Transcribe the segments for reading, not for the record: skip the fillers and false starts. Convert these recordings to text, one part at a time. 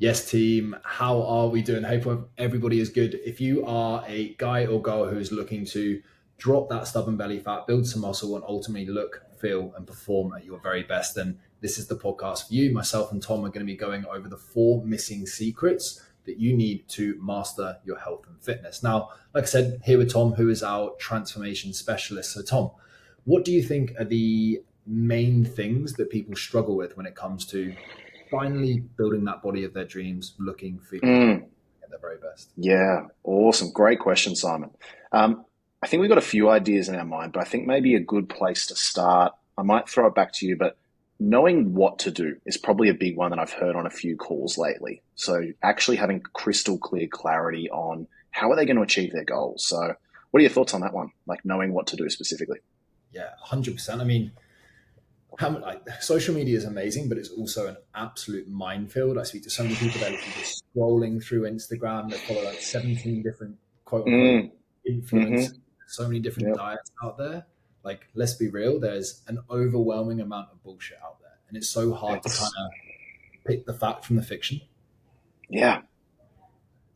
Yes, team. How are we doing? Hope everybody is good. If you are a guy or girl who is looking to drop that stubborn belly fat, build some muscle, and ultimately look, feel, and perform at your very best, then this is the podcast for you. Myself and Tom are going to be going over the four missing secrets that you need to master your health and fitness. Now, like I said, here with Tom, who is our transformation specialist. So, Tom, what do you think are the main things that people struggle with when it comes to finally building that body of their dreams, looking, feeling, and Mm, at their very best? yeah, awesome. Great question, Simon. Um, I think we've got a few ideas in our mind, but I think maybe a good place to start, I might throw it back to you, but knowing what to do is probably a big one that I've heard on a few calls lately. So actually having crystal clear clarity on how are they going to achieve their goals. So what are your thoughts on that one? Like knowing what to do specifically? Yeah, 100%. I mean, social media is amazing, but it's also an absolute minefield. I speak to so many people that are just scrolling through Instagram that follow like 17 different quote unquote Mm, influencers, mm-hmm. so many different Yep. diets out there. Like, let's be real, there's an overwhelming amount of bullshit out there. And it's so hard to kind It's, of pick the fact from the fiction. yeah,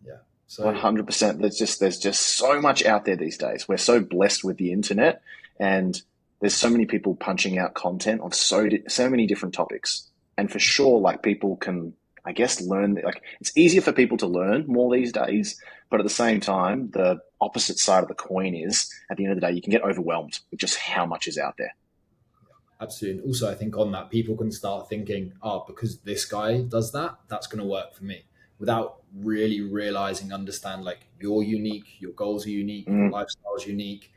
Yeah. So 100%. There's just so much out there these days. We're so blessed with the internet, and there's so many people punching out content on so many different topics. And for sure, like people can, I guess, learn. Like it's easier for people to learn more these days. But at the same time, the opposite side of the coin is, at the end of the day, you can get overwhelmed with just how much is out there. absolutely. And also, I think on that, people can start thinking, oh, because this guy does that, that's going to work for me without really realizing, understand like you're unique, your goals are unique, your Mm, lifestyle is unique,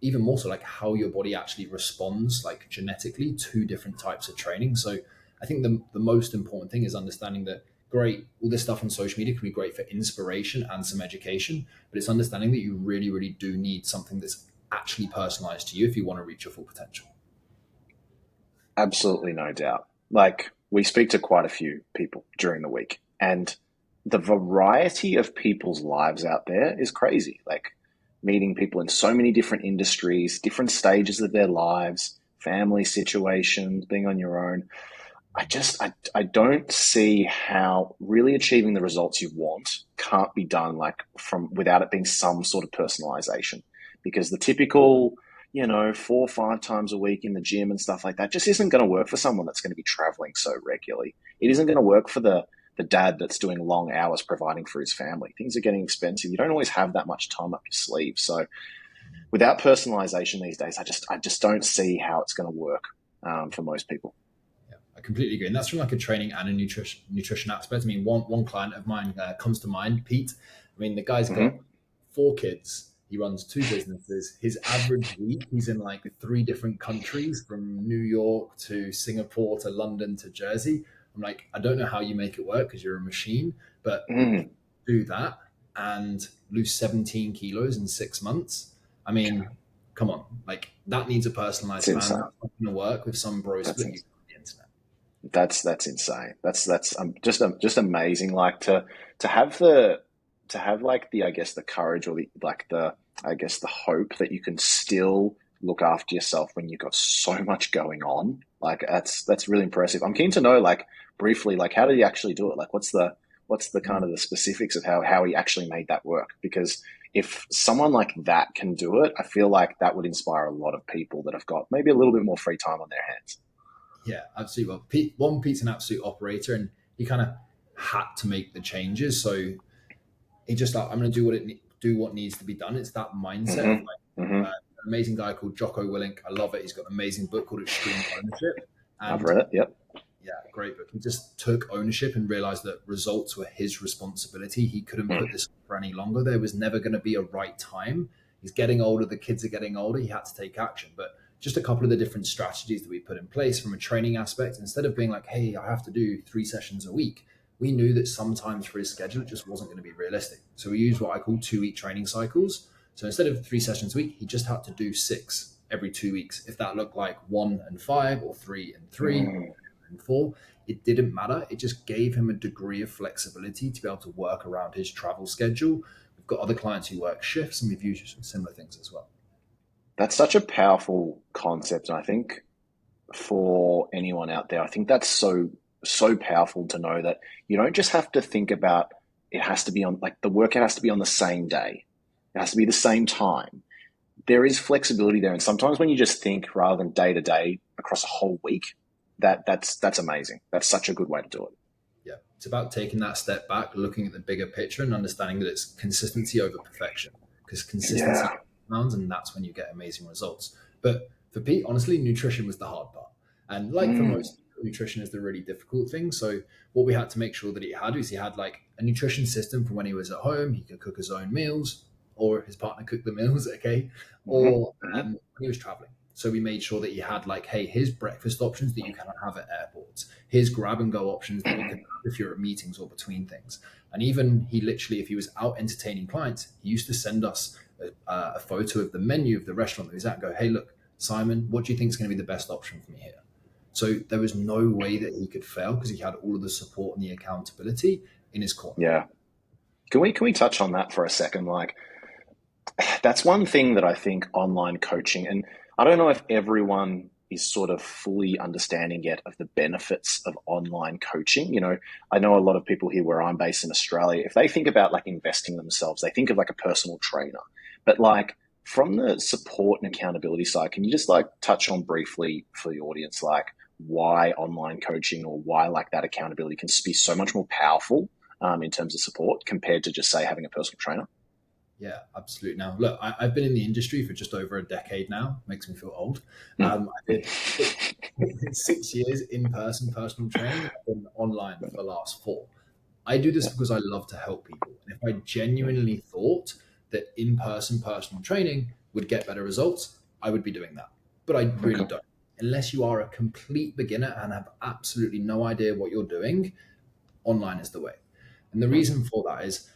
even more so like how your body actually responds like genetically to different types of training. So I think the most important thing is understanding that great, all this stuff on social media can be great for inspiration and some education, but it's understanding that you really, really do need something that's actually personalized to you if you want to reach your full potential. absolutely no doubt. Like we speak to quite a few people during the week, and the variety of people's lives out there is crazy. Like meeting people in so many different industries, different stages of their lives, family situations, being on your own. I don't see how really achieving the results you want can't be done like from without it being some sort of personalization. Because the typical, 4 or 5 times a week in the gym and stuff like that just isn't going to work for someone that's going to be traveling so regularly. It isn't going to work for the dad that's doing long hours providing for his family. Things are getting expensive. You don't always have that much time up your sleeve. So without personalization these days, I just don't see how it's going to work for most people. Yeah, I completely agree, and that's from like a training and a nutrition aspect. I mean, one client of mine comes to mind, Pete. I mean, the guy's got Hmm. 4 kids. He runs 2 businesses. His average week, he's in like 3 different countries, from New York to Singapore to London to Jersey. I'm like, I don't know how you make it work because you're a machine, but Mm. do that and lose 17 kilos in 6 months. I mean, come on, like that needs a It's personalized plan. insane. That's not going to work with some bro That's split you ins- get on the internet. that's insane. That's just amazing. Like to have like the I guess the courage or the like the I guess the hope that you can still look after yourself when you've got so much going on. Like that's really impressive. I'm keen to know like briefly like how did he actually do it? Like what's the kind of the specifics of how he actually made that work? Because if someone like that can do it, I feel like that would inspire a lot of people that have got maybe a little bit more free time on their hands. Yeah, absolutely. Well, Pete's an absolute operator, and he kind of had to make the changes. So he just like, I'm going to do what needs to be done. It's that mindset of Hmm. like Hmm. an amazing guy called Jocko Willink. I love it. He's got an amazing book called Extreme Ownership, I've and read it. Yep. yeah, great book. He just took ownership and realized that results were his responsibility. He couldn't put Mm. this for any longer. There was never going to be a right time. He's getting older. The kids are getting older. He had to take action. But just a couple of the different strategies that we put in place from a training aspect, instead of being like, hey, I have to do 3 sessions a week, we knew that sometimes for his schedule, it just wasn't going to be realistic. So we used what I call 2 week training cycles. So instead of 3 sessions a week, he just had to do six every 2 weeks. If that looked like 1 and 5 or 3 and 3, Mm. and four, it didn't matter. It just gave him a degree of flexibility to be able to work around his travel schedule. We've got other clients who work shifts, and we've used some similar things as well. That's such a powerful concept. And I think for anyone out there, I think that's so. so powerful to know that you don't just have to think about it has to be on like the workout has to be on the same day. It has to be the same time. There is flexibility there. And sometimes when you just think rather than day to day across a whole week, that's amazing. That's such a good way to do it. Yeah, it's about taking that step back, looking at the bigger picture, and understanding that it's consistency over perfection. Because consistency Yeah. compounds, and that's when you get amazing results. But for Pete, honestly, nutrition was the hard part, and like for Mm, most people, nutrition is the really difficult thing. So what we had to make sure that he had was he had like a nutrition system for when he was at home. He could cook his own meals, or his partner cooked the meals. Okay, mhm, or mhm. when he was traveling. So we made sure that he had like, hey, here's breakfast options that you can have at airports. Here's grab and go options that you can have if you're at meetings or between things. And even he literally, if he was out entertaining clients, he used to send us a photo of the menu of the restaurant that he was at and go, hey, look, Simon, what do you think is going to be the best option for me here? So there was no way that he could fail because he had all of the support and the accountability in his corner. Yeah. Can we touch on that for a second? Like that's one thing that I think online coaching, and I don't know if everyone is sort of fully understanding yet of the benefits of online coaching. I know a lot of people here where I'm based in Australia, if they think about like investing themselves, they think of like a personal trainer. But like from the support and accountability side, can you just like touch on briefly for the audience, like why online coaching or why like that accountability can be so much more powerful in terms of support compared to just say having a personal trainer? Yeah, absolutely. Now, look, I've been in the industry for just over a decade now. Makes me feel old. Mm, I did 6 years in person personal training and then online for the last four. I do this yeah. because I love to help people. And if I genuinely thought that in person personal training would get better results, I would be doing that. But I really Okay. don't. Unless you are a complete beginner and have absolutely no idea what you're doing, online is the way. And the Mm, reason for that is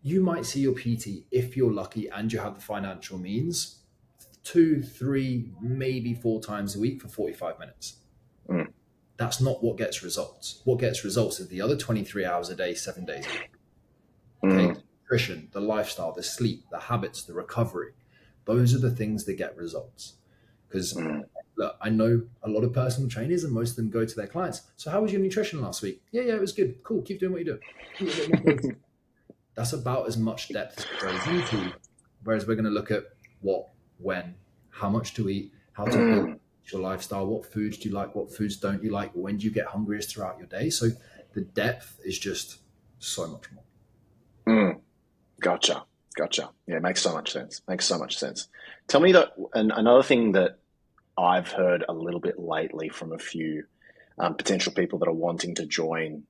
you might see your PT if you're lucky and you have the financial means two, three, maybe four times a week for 45 minutes. mm, That's not what gets results. What gets results is the other 23 hours a day, 7 days a week. Okay. mm, The nutrition, the lifestyle, the sleep, the habits, the recovery. Those are the things that get results. Because mm. look, I know a lot of personal trainers and most of them go to their clients. So how was your nutrition last week? Yeah, it was good. Cool. Keep doing what you do. Eat a bit more protein. That's about as much depth as it goes into. Whereas we're going to look at what, when, how much to eat, how to build Mm, your lifestyle, what foods do you like, what foods don't you like, when do you get hungriest throughout your day. So the depth is just so much more. mm. Gotcha. Gotcha. Yeah, makes so much sense. Makes so much sense. Tell me that, and another thing that I've heard a little bit lately from a few potential people that are wanting to join,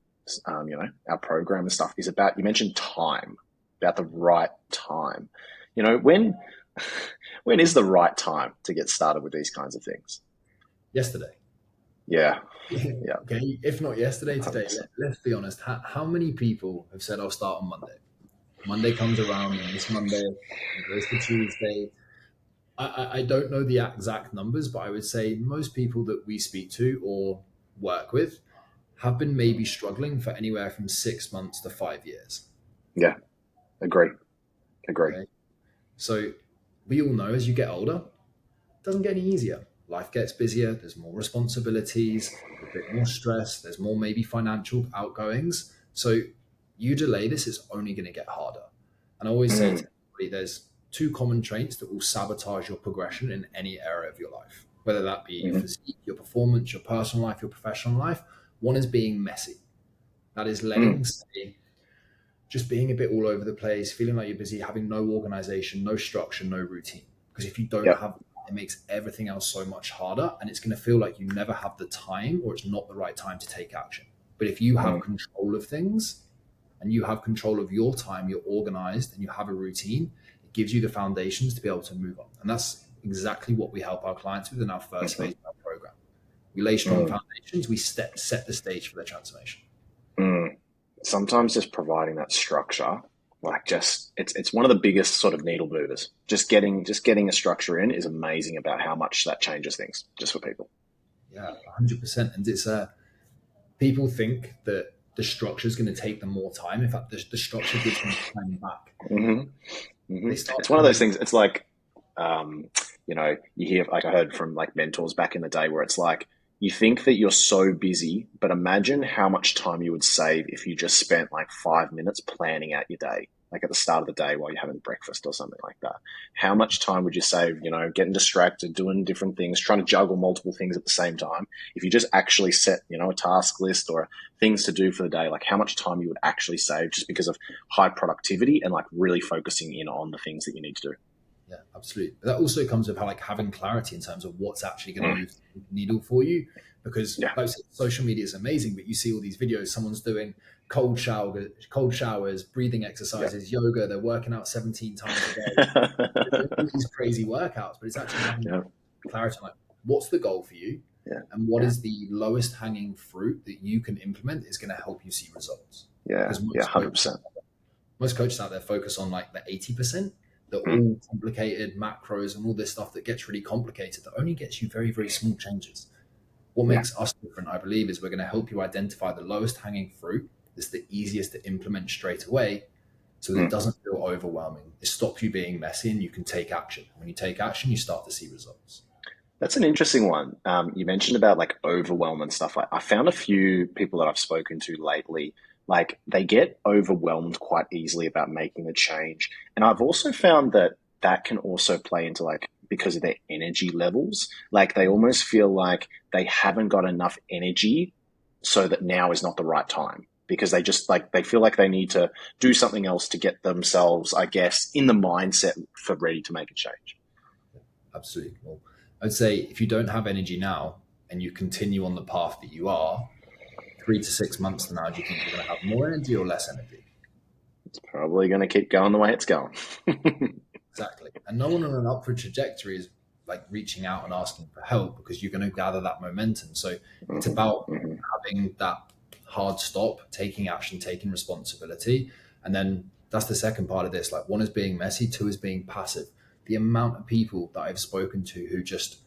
our program and stuff is about, you mentioned time, about the right time. When, when is the right time to get started with these kinds of things? Yesterday. Yeah. Yeah. Okay. If not yesterday, today. 100%. Let's be honest. How many people have said, I'll start on Monday? Monday comes around and this Monday goes to Tuesday. I don't know the exact numbers, but I would say most people that we speak to or work with have been maybe struggling for anywhere from 6 months to 5 years. Yeah. Agree. Agree. Okay. So we all know as you get older, it doesn't get any easier. Life gets busier, there's more responsibilities, a bit more stress, there's more maybe financial outgoings. So you delay this, it's only going to get harder. And I always say to Mm, everybody, there's two common traits that will sabotage your progression in any area of your life, whether that be your mhm, physique, your performance, your personal life, your professional life. One is being messy. That is mm. letting, say, just being a bit all over the place, feeling like you're busy, having no organization, no structure, no routine. Because if you don't Yep. have that, it makes everything else so much harder and it's going to feel like you never have the time or it's not the right time to take action. But if you have Mm, control of things and you have control of your time, you're organized and you have a routine, it gives you the foundations to be able to move on. And that's exactly what we help our clients with in our first mhm, phase of our program. We lay strong mm, foundations, we set the stage for their transformation. mm. Sometimes just providing that structure, like just it's one of the biggest sort of needle movers. Just getting a structure in is amazing about how much that changes things just for people. Yeah, 100%. And it's people think that the structure is going to take them more time. In fact, the structure gives them time back. Hmm. They Hmm. start It's one of those having, things. It's like, you hear, like I heard from like mentors back in the day where it's like you think that you're so busy, but imagine how much time you would save if you just spent like 5 minutes planning out your day, like at the start of the day while you're having breakfast or something like that. How much time would you save, getting distracted, doing different things, trying to juggle multiple things at the same time? If you just actually set, a task list or things to do for the day, like how much time you would actually save just because of high productivity and like really focusing in on the things that you need to do. Yeah, absolutely. But that also comes with how like having clarity in terms of what's actually going to Mm, move the needle for you. Because yeah. like I said, social media is amazing, but you see all these videos, someone's doing cold showers, breathing Yeah. exercises, yoga, they're working out 17 times a day. They're doing all these crazy workouts, but it's actually having Yeah. clarity on like what's the goal for you Yeah. and what Yeah. is the lowest hanging fruit that you can implement is going to help you see results. Yeah. Because Yeah. 100%. most coaches out there focus on like the 80%, the Mm, all complicated macros and all this stuff that gets really complicated that only gets you very, very small changes. What yeah. makes us different, I believe, is we're going to help you identify the lowest hanging fruit that's the easiest to implement straight away so that it Mm. doesn't feel overwhelming. It stops you being messy and you can take action. When you take action, you start to see results. That's an interesting one. You mentioned about like overwhelm and stuff. I found a few people that I've spoken to lately, like they get overwhelmed quite easily about making the change. And I've also found that that can also play into like because of their energy levels, like they almost feel like they haven't got enough energy, so that now is not the right time because they just like they feel like they need to do something else to get themselves, I guess, in the mindset for ready to make a change. Absolutely. Well, I'd say if you don't have energy now and you continue on the path that you are, 3 to 6 months from now, do you think you're going to have more energy or less energy? Probably going to keep going the way it's going. Exactly. And no one on an upward trajectory is like reaching out and asking for help because you're going to gather that momentum. So it's Hmm. about Hmm. having that hard stop, taking action, taking responsibility. And then that's the second part of this. Like one is being messy, two is being passive. The amount of people that I've spoken to who just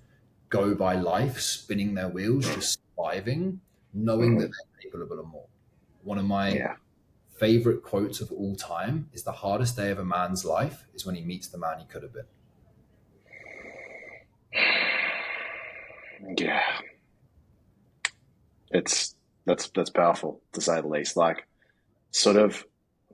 go by life spinning their wheels, just surviving, knowing that Hmm. they're capable of more. One of my Yeah. favorite quotes of all time is the hardest day of a man's life is when he meets the man he could have been. Yeah. It's that's powerful to say the least. Like sort of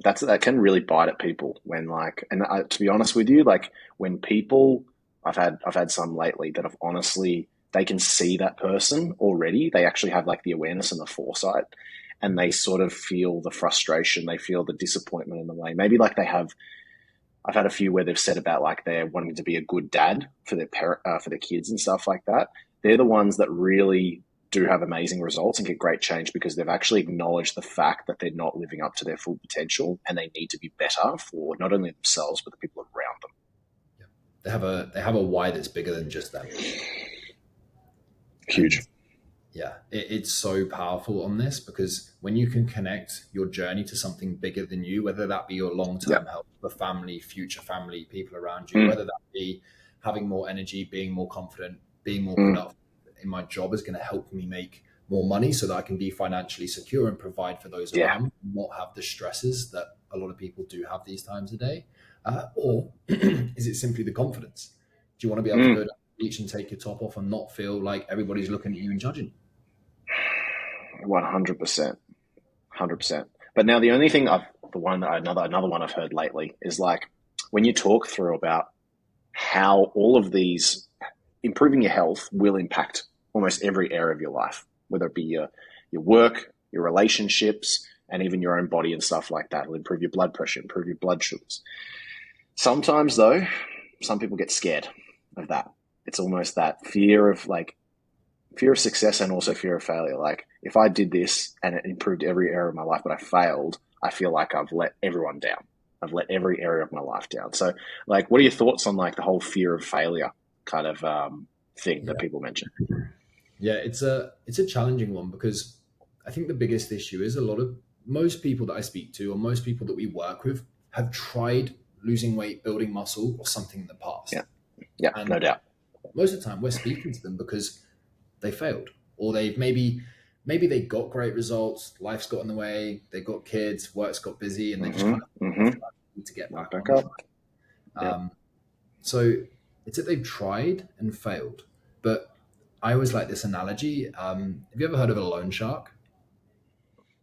that can really bite at people when like and to be honest with you, like when people I've had some lately that have honestly they can see that person already. They actually have like the awareness and the foresight and they sort of feel the frustration, they feel the disappointment in the way. Maybe like they have I've had a few where they've said about like they're wanting to be a good dad for their for their kids and stuff like that. They're the ones that really do have amazing results and get great change because they've actually acknowledged the fact that they're not living up to their full potential and they need to be better for not only themselves but the people around them. Yeah. They have a why that's bigger than just them. And Huge. yeah, it's so powerful on this because when you can connect your journey to something bigger than you, whether that be your long Yeah. term health, the family, future family, people around you, Mm, whether that be having more energy, being more confident, being more mm, productive in my job is going to help me make more money so that I can be financially secure and provide for those yeah. around me, not have the stresses that a lot of people do have these times a day. Or is it simply the confidence? Do you want to be able to go Mm, down the beach and take your top off and not feel like everybody's looking at you and judging you? 100%. 100%. But now the only thing the one that another one I've heard lately is like when you talk through about how all of these improving your health will impact almost every area of your life, whether it be your work, your relationships, and even your own body and stuff like that. It'll improve your blood pressure, improve your blood sugars. Sometimes, though, some people get scared of that. It's almost that fear of success and also fear of failure. Like, if I did this and it improved every area of my life, but I failed, I feel like I've let everyone down. I've let every area of my life down. So, like, what are your thoughts on like the whole fear of failure kind of thing that Yeah. people mention? Yeah, it's a challenging one because I think the biggest issue is a lot of most people that I speak to or most people that we work with have tried losing weight, building muscle or something in the Yeah, past. yeah, And no doubt. most of the time we're speaking to them because they failed or they've maybe they got great results, life's got in the way, they got kids, work's got busy and they just Mm-hmm. kind of Mm-hmm. need to get Right back back on up. track. Yep. So it's that they've tried and failed. But I always like this analogy. Have you ever heard of a loan shark?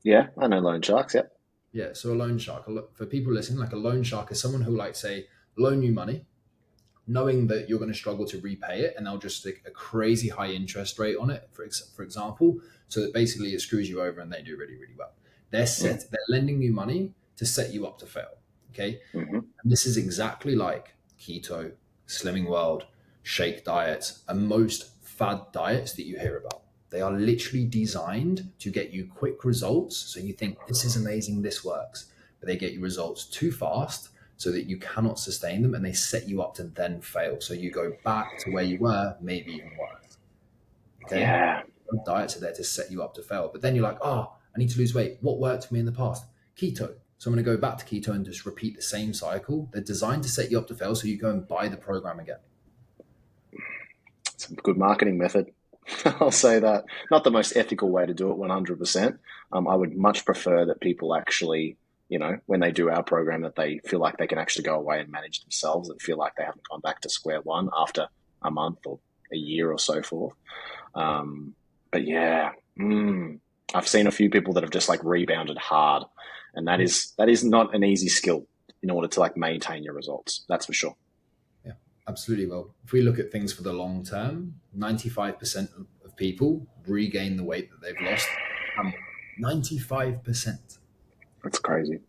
Yeah, I know loan sharks. Yep. Yeah, so a loan shark, for people listening, like a loan shark is someone who, like, say, loan you money, knowing that you're going to struggle to repay it, and they'll just stick a crazy high interest rate on it, for example, so that basically it screws you over and they do really, really well. They're lending you money to set you up to fail. Okay. Mm-hmm. And this is exactly like keto, Slimming World, shake diets, and most fad diets that you hear about. They are literally designed to get you quick results. So you think, this is amazing, this works. But they get you results too fast so that you cannot sustain them, and they set you up to then fail. So you go back to where you were, maybe even worse. Okay. Yeah. Diets are there to set you up to fail. But then you're like, oh, I need to lose weight. What worked for me in the past? Keto. So I'm going to go back to keto and just repeat the same cycle. They're designed to set you up to fail, so you go and buy the program again. It's a good marketing method. I'll say that. Not the most ethical way to do it, 100%. I would much prefer that people actually, when they do our program, that they feel like they can actually go away and manage themselves and feel like they haven't gone back to square one after a month or a year or so forth. But yeah, I've seen a few people that have just like rebounded hard, and that is not an easy skill in order to like maintain your results. That's for sure. Yeah, absolutely. Well, if we look at things for the long term, 95% of people regain the weight that they've lost. 95%. That's crazy.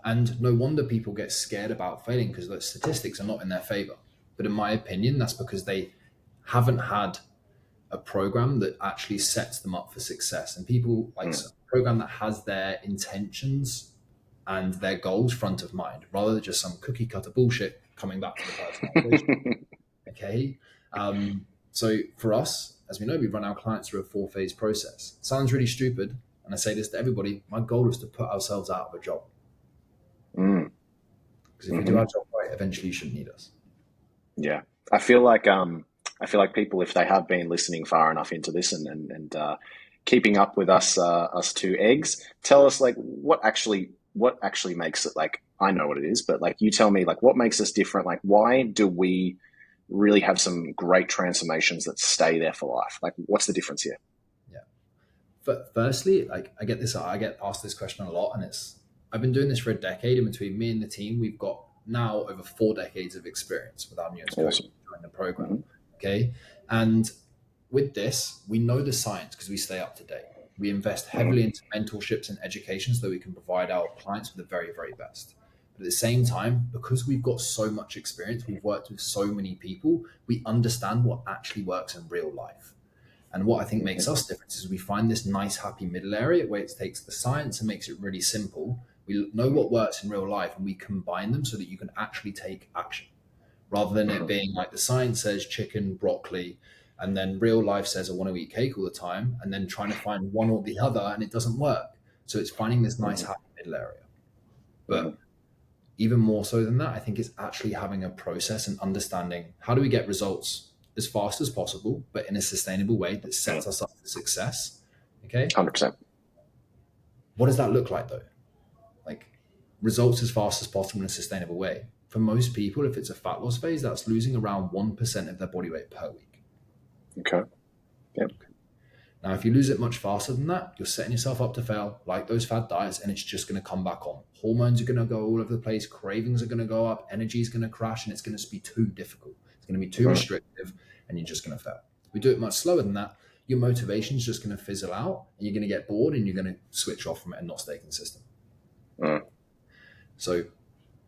And no wonder people get scared about failing, because the statistics are not in their favor. But in my opinion, that's because they haven't had a program that actually sets them up for success. And people like a program that has their intentions and their goals front of mind, rather than just some cookie cutter bullshit coming back to the personalization. Okay. So for us, as we know, we run our clients through a 4-phase process. Sounds really stupid. And I say this to everybody. My goal is to put ourselves out of a job. Because if we do our job right, eventually you shouldn't need us. Yeah. I feel like people, if they have been listening far enough into this and keeping up with us two eggs, tell us like what actually makes it, like, I know what it is, but like you tell me, like, what makes us different? Like, why do we really have some great transformations that stay there for life? Like, what's the difference here? Yeah. But firstly, like I get asked this question a lot, and I've been doing this for a decade. And between me and the team, we've got now over 4 decades of experience with our newest coach joining the program. Okay. And with this, we know the science because we stay up to date. We invest heavily into mentorships and education so that we can provide our clients with the very, very best. But at the same time, because we've got so much experience, we've worked with so many people, we understand what actually works in real life. And what I think makes us different is we find this nice, happy middle area where it takes the science and makes it really simple. We know what works in real life and we combine them so that you can actually take action, rather than it being like the science says chicken, broccoli, and then real life says I want to eat cake all the time, and then trying to find one or the other, and it doesn't work. So it's finding this nice, happy middle area. But even more so than that, I think it's actually having a process and understanding how do we get results as fast as possible, but in a sustainable way that sets us up for success. Okay. 100%. What does that look like though? Like, results as fast as possible in a sustainable way. For most people, if it's a fat loss phase, that's losing around 1% of their body weight per week. Okay. Yep. Now, if you lose it much faster than that, you're setting yourself up to fail, like those fad diets, and it's just going to come back on. Hormones are going to go all over the place. Cravings are going to go up. Energy is going to crash, and it's going to be too difficult. It's going to be too restrictive, and you're just going to fail. If we do it much slower than that, your motivation is just going to fizzle out, and you're going to get bored, and you're going to switch off from it and not stay consistent. So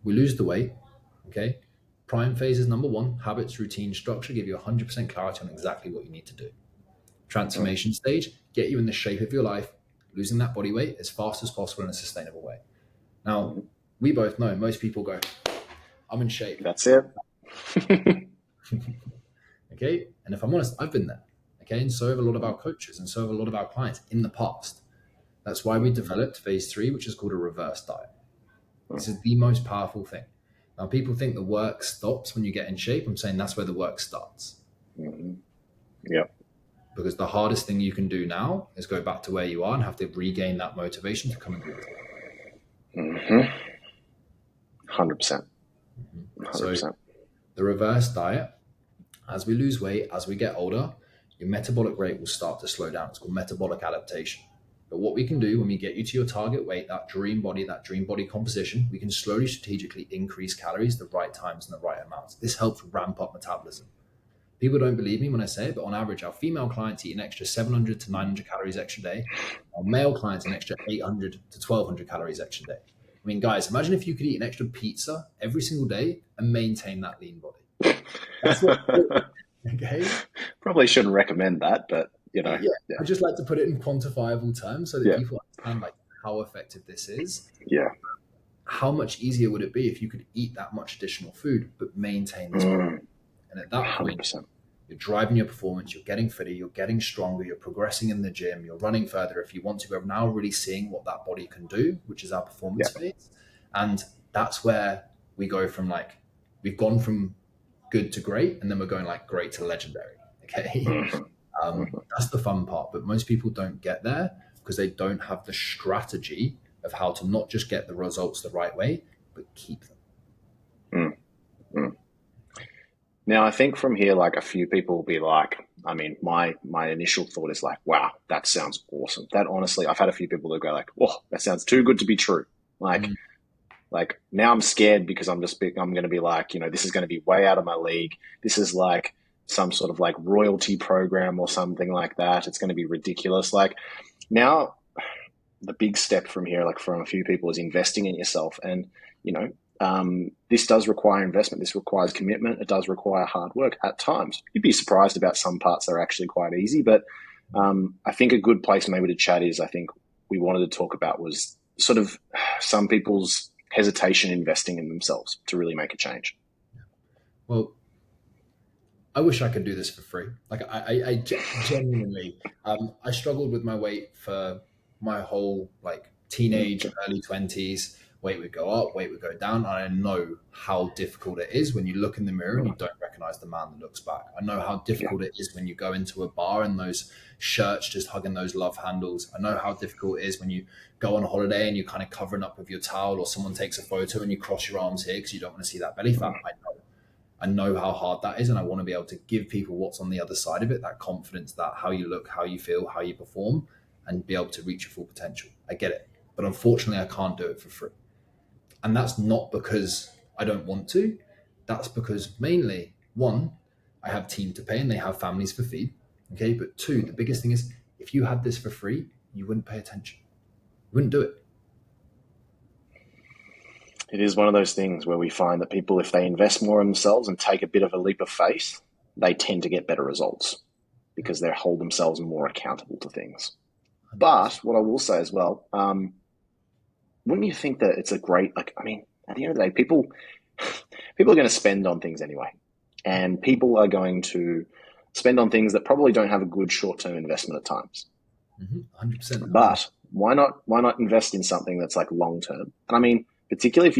we lose the weight. Okay. Prime phase is number 1. Habits, routine, structure give you 100% clarity on exactly what you need to do. Transformation stage, get you in the shape of your life, losing that body weight as fast as possible in a sustainable way. Now, we both know most people go, I'm in shape. That's it. Okay. And if I'm honest, I've been there. Okay. And so have a lot of our coaches and so have a lot of our clients in the past. That's why we developed phase 3, which is called a reverse diet. This is the most powerful thing. Now, people think the work stops when you get in shape. I'm saying that's where the work starts. Yep. Because the hardest thing you can do now is go back to where you are and have to regain that motivation to come and do it. 100%. So the reverse diet, as we lose weight, as we get older, your metabolic rate will start to slow down. It's called metabolic adaptation. But what we can do when we get you to your target weight, that dream body composition, we can slowly strategically increase calories the right times and the right amounts. This helps ramp up metabolism. People don't believe me when I say it, but on average, our female clients eat an extra 700 to 900 calories extra day. Our male clients an extra 800 to 1200 calories extra day. I mean, guys, imagine if you could eat an extra pizza every single day and maintain that lean body. That's what, okay? Probably shouldn't recommend that, but Yeah, I just like to put it in quantifiable terms so that people understand like how effective this is. Yeah. How much easier would it be if you could eat that much additional food but maintain this body? And at that point, 100%. you're driving your performance, you're getting fitter, you're getting stronger, you're progressing in the gym, you're running further if you want to. We're now really seeing what that body can do, which is our performance phase. And that's where we go from like, we've gone from good to great, and then we're going like great to legendary. Okay. That's the fun part. But most people don't get there because they don't have the strategy of how to not just get the results the right way, but keep them. Now, I think from here, like a few people will be like, I mean, my initial thought is like, wow, that sounds awesome. That honestly, I've had a few people that go like, oh, that sounds too good to be true. Like now I'm scared because I'm going to be like, this is going to be way out of my league. This is like some sort of like royalty program or something like that. It's going to be ridiculous. Like now the big step from here, like from a few people, is investing in yourself. And, this does require investment. This requires commitment. It does require hard work at times. You'd be surprised about some parts that are actually quite easy. But I think a good place maybe to chat is, I think we wanted to talk about was sort of some people's hesitation investing in themselves to really make a change. Well, I wish I could do this for free. Like I genuinely, I struggled with my weight for my whole like teenage, early 20s. Weight would go up, weight would go down. And I know how difficult it is when you look in the mirror and you don't recognize the man that looks back. I know how difficult it is when you go into a bar and those shirts just hugging those love handles. I know how difficult it is when you go on holiday and you're kind of covering up with your towel, or someone takes a photo and you cross your arms here because you don't want to see that belly fat. I know how hard that is, and I want to be able to give people what's on the other side of it, that confidence, that how you look, how you feel, how you perform, and be able to reach your full potential. I get it. But unfortunately, I can't do it for free. And that's not because I don't want to. That's because mainly, one, I have team to pay and they have families to feed. Okay. But two, the biggest thing is if you had this for free, you wouldn't pay attention. You wouldn't do it. It is one of those things where we find that people, if they invest more in themselves and take a bit of a leap of faith, they tend to get better results because they hold themselves more accountable to things. But what I will say as well, wouldn't you think that it's a great, like, I mean, at the end of the day, people are going to spend on things anyway. And people are going to spend on things that probably don't have a good short-term investment at times. 100%. But why not invest in something that's like long-term? And I mean, particularly if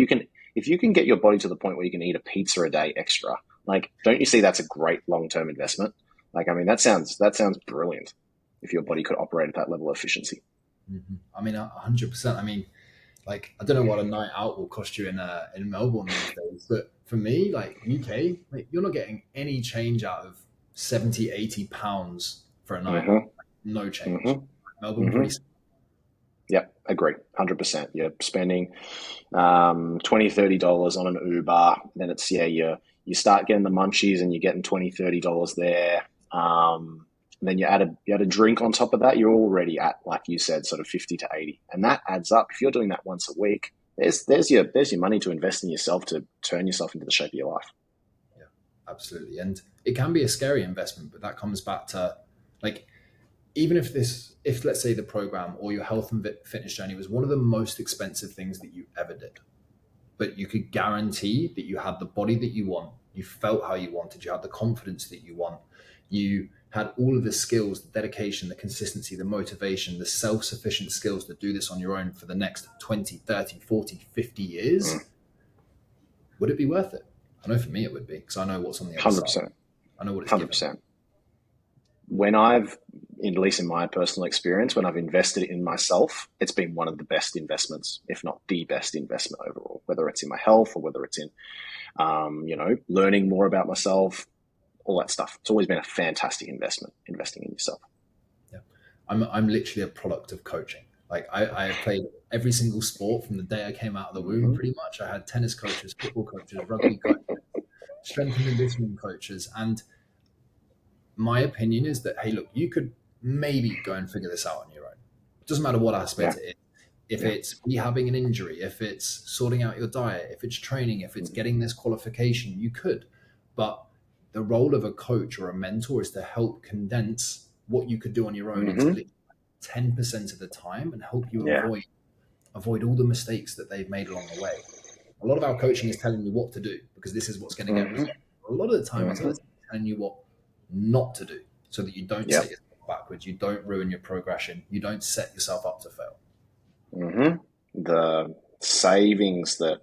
you can get your body to the point where you can eat a pizza a day extra, like, don't you see that's a great long-term investment? Like, I mean, that sounds brilliant if your body could operate at that level of efficiency. I mean, 100%. I mean, like, I don't know what a night out will cost you in Melbourne these days, but for me, like UK, like, you're not getting any change out of 70, 80 pounds for a night. Like, no change. Melbourne, pretty simple. Yep, agree, 100%. You're spending $20, $30 on an Uber, then it's you start getting the munchies and you're getting $20, $30 there. And then you add a drink on top of that, you're already at, like you said, sort of 50 to 80. And that adds up. If you're doing that once a week, there's your money to invest in yourself to turn yourself into the shape of your life. Yeah, absolutely. And it can be a scary investment, but that comes back to, like, even if let's say the program or your health and fitness journey was one of the most expensive things that you ever did, but you could guarantee that you had the body that you want, you felt how you wanted, you had the confidence that you want, you had all of the skills, the dedication, the consistency, the motivation, the self-sufficient skills to do this on your own for the next 20, 30, 40, 50 years, would it be worth it? I know for me it would be, because I know what's on the other 100%. side. I know what it's 100%. given. When at least in my personal experience, when I've invested in myself, it's been one of the best investments, if not the best investment overall, whether it's in my health or whether it's in, learning more about myself, all that stuff. It's always been a fantastic investment, investing in yourself. Yeah. I'm literally a product of coaching. Like I played every single sport from the day I came out of the womb, pretty much. I had tennis coaches, football coaches, rugby coaches, strength and conditioning coaches. And my opinion is that, hey, look, you could maybe go and figure this out on your own. It doesn't matter what aspect it is. If it's rehabbing an injury, if it's sorting out your diet, if it's training, if it's getting this qualification, you could. But the role of a coach or a mentor is to help condense what you could do on your own into 10% of the time and help you avoid all the mistakes that they've made along the way. A lot of our coaching is telling you what to do because this is what's going to get results. A lot of the time it's telling you what not to do so that you don't set yourself backwards, you don't ruin your progression, you don't set yourself up to fail. The savings that,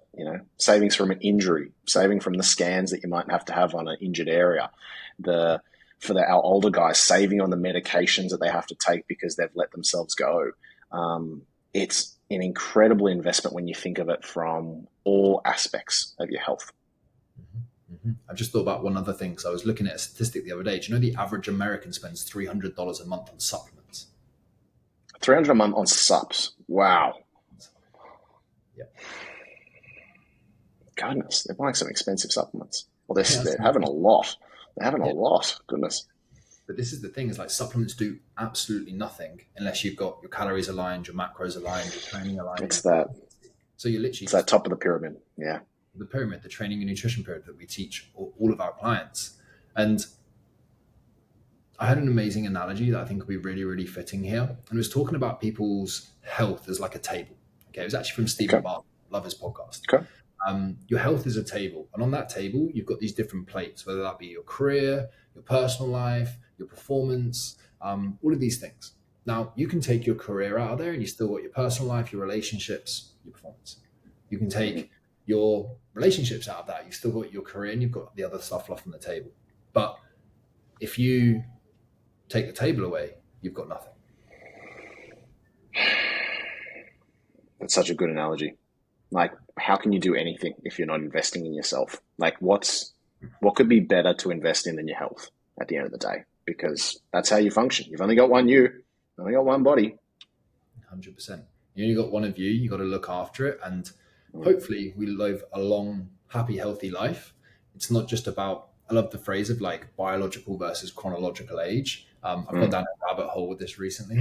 savings from an injury, saving from the scans that you might have to have on an injured area, our older guys, saving on the medications that they have to take because they've let themselves go. It's an incredible investment when you think of it from all aspects of your health. I've just thought about one other thing. So I was looking at a statistic the other day. Do you know the average American spends $300 a month on supplements? $300 a month on sups. Wow. Yeah. Goodness, they're buying some expensive supplements. Well, they're having a lot. They're having a lot. Goodness. But this is the thing, is like supplements do absolutely nothing unless you've got your calories aligned, your macros aligned, your training aligned. It's that. So you're literally... It's that top of the pyramid. Yeah. The pyramid, the training and nutrition pyramid that we teach all of our clients. And I had an amazing analogy that I think will be really, really fitting here. And it was talking about people's health as like a table. Okay. It was actually from Stephen Bartlett, love his podcast. Okay. Your health is a table. And on that table, you've got these different plates, whether that be your career, your personal life, your performance, all of these things. Now, you can take your career out of there and you still got your personal life, your relationships, your performance. You can take your relationships out of that. You've still got your career and you've got the other stuff left on the table. But if you take the table away, you've got nothing. That's such a good analogy. Like, how can you do anything if you're not investing in yourself? Like, what could be better to invest in than your health at the end of the day? Because that's how you function. You've only got one you, you've only got one body. 100%. You only got one of you. You got to look after it, and hopefully we live a long, happy, healthy life. It's not just about, I love the phrase of like biological versus chronological age. I've gone down a rabbit hole with this recently.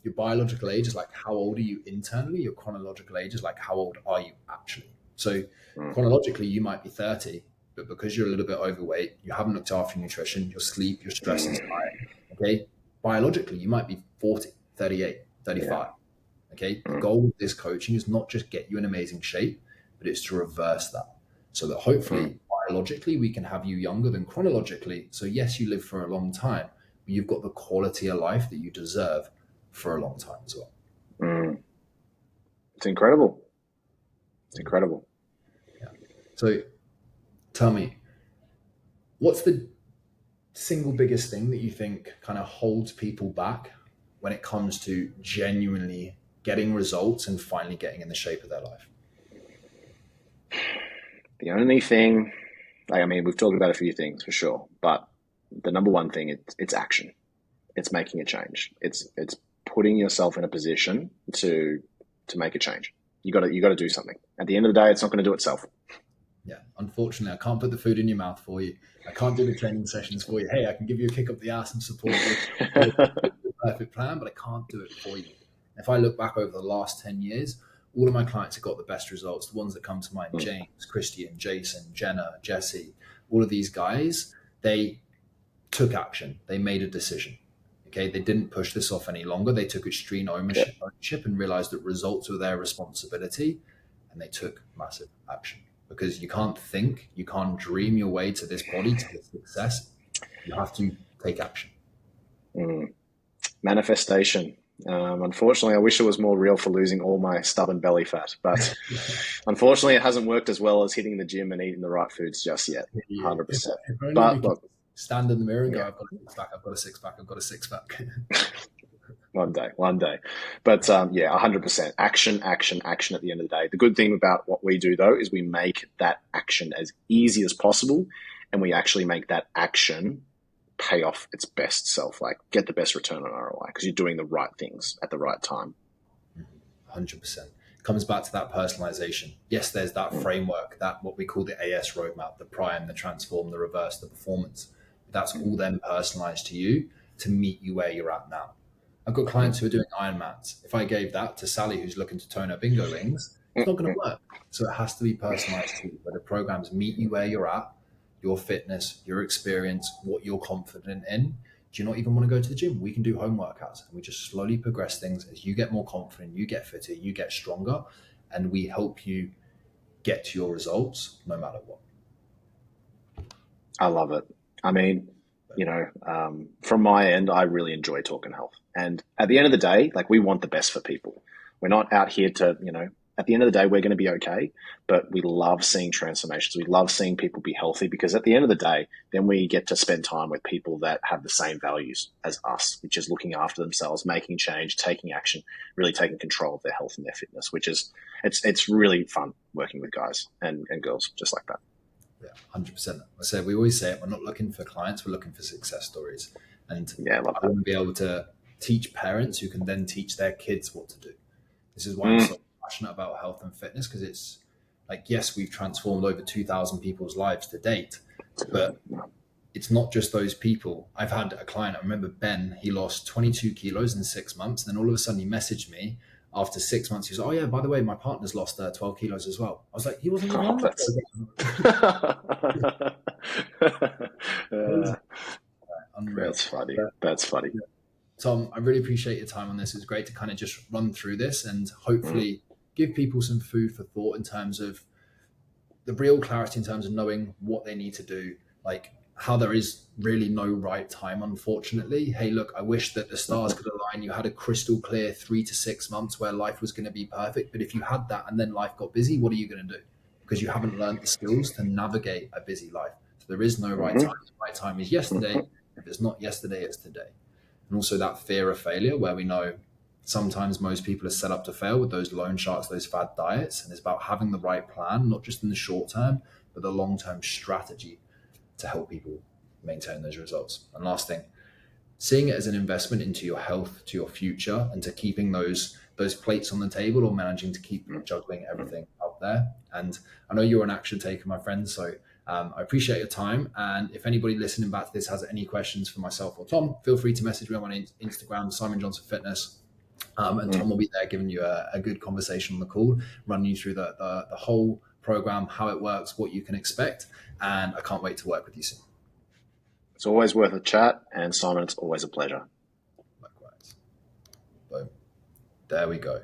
Your biological age is like how old are you internally? Your chronological age is like how old are you actually? So chronologically, you might be 30, but because you're a little bit overweight, you haven't looked after your nutrition, your sleep, your stress is high. Okay. Biologically, you might be 40, 38, 35. Yeah. Okay. The goal of this coaching is not just get you in amazing shape, but it's to reverse that so that hopefully biologically we can have you younger than chronologically. So yes, you live for a long time, but you've got the quality of life that you deserve for a long time as well. It's incredible. It's incredible. Yeah. So tell me, what's the single biggest thing that you think kind of holds people back when it comes to genuinely getting results and finally getting in the shape of their life? The only thing, we've talked about a few things for sure, but the number one thing, it's action. It's making a change. It's putting yourself in a position to make a change. You got to do something. At the end of the day, it's not going to do itself. Yeah, unfortunately, I can't put the food in your mouth for you. I can't do the training sessions for you. Hey, I can give you a kick up the ass and support you with the perfect plan, but I can't do it for you. If I look back over the last 10 years, all of my clients have got the best results. The ones that come to mind, James, Christian, Jason, Jenna, Jesse, all of these guys, they took action. They made a decision. Okay, they didn't push this off any longer. They took extreme ownership and realized that results were their responsibility, and they took massive action. Because you can't think, you can't dream your way to this body, to this success. You have to take action. Manifestation. Unfortunately, I wish it was more real for losing all my stubborn belly fat, but unfortunately, it hasn't worked as well as hitting the gym and eating the right foods just yet. 100%. But look, stand in the mirror and go, I've got a six pack, I've got a six pack, I've got a six pack. One day. But 100%. Action at the end of the day. The good thing about what we do, though, is we make that action as easy as possible, and we actually make that action pay off its best self, like get the best return on ROI because you're doing the right things at the right time. 100%. Comes back to that personalization. Yes, there's that framework, that what we call the AS roadmap, the prime, the transform, the reverse, the performance. That's all then personalized to you to meet you where you're at now. I've got clients who are doing Ironmans. If I gave that to Sally, who's looking to tone her bingo rings, it's not going to work. So it has to be personalized to you, where the programs meet you where you're at, your fitness, your experience, what you're confident in. Do you not even want to go to the gym? We can do home workouts and we just slowly progress things as you get more confident, you get fitter, you get stronger, and we help you get to your results no matter what. I love it. I mean, from my end, I really enjoy talking health. And at the end of the day, like we want the best for people. We're not out here to, at the end of the day, we're going to be okay, but we love seeing transformations. We love seeing people be healthy because at the end of the day, then we get to spend time with people that have the same values as us, which is looking after themselves, making change, taking action, really taking control of their health and their fitness, which is, it's really fun working with guys and girls just like that. Yeah, 100%. So we always say it, we're not looking for clients, we're looking for success stories. And yeah, I love I want to be able to teach parents who can then teach their kids what to do. This is why I'm so passionate about health and fitness, because it's like, yes, we've transformed over 2,000 people's lives to date, but it's not just those people. I've had a client, I remember Ben, he lost 22 kilos in 6 months. And then all of a sudden he messaged me after 6 months. He was like, oh yeah, by the way, my partner's lost 12 kilos as well. I was like, he wasn't even on that. Unreal. That's funny. That's funny. Tom, I really appreciate your time on this. It's great to kind of just run through this and hopefully give people some food for thought in terms of the real clarity, in terms of knowing what they need to do, like how there is really no right time, unfortunately. Hey, look, I wish that the stars could align. You had a crystal clear 3 to 6 months where life was going to be perfect. But if you had that and then life got busy, what are you going to do? Because you haven't learned the skills to navigate a busy life. So there is no right time. The right time is yesterday. If it's not yesterday, it's today. And also that fear of failure, where we know sometimes most people are set up to fail with those loan sharks, those fad diets. And it's about having the right plan, not just in the short term, but the long-term strategy to help people maintain those results. And last thing, seeing it as an investment into your health, to your future, and to keeping those plates on the table, or managing to keep juggling everything up there. And I know you're an action taker, my friend, so I appreciate your time. And if anybody listening back to this has any questions for myself or Tom, feel free to message me on Instagram, Simon Johnson Fitness. And Tom will be there giving you a good conversation on the call, running you through the whole program, how it works, what you can expect. And I can't wait to work with you soon. It's always worth a chat. And Simon, it's always a pleasure. Likewise. Boom. There we go.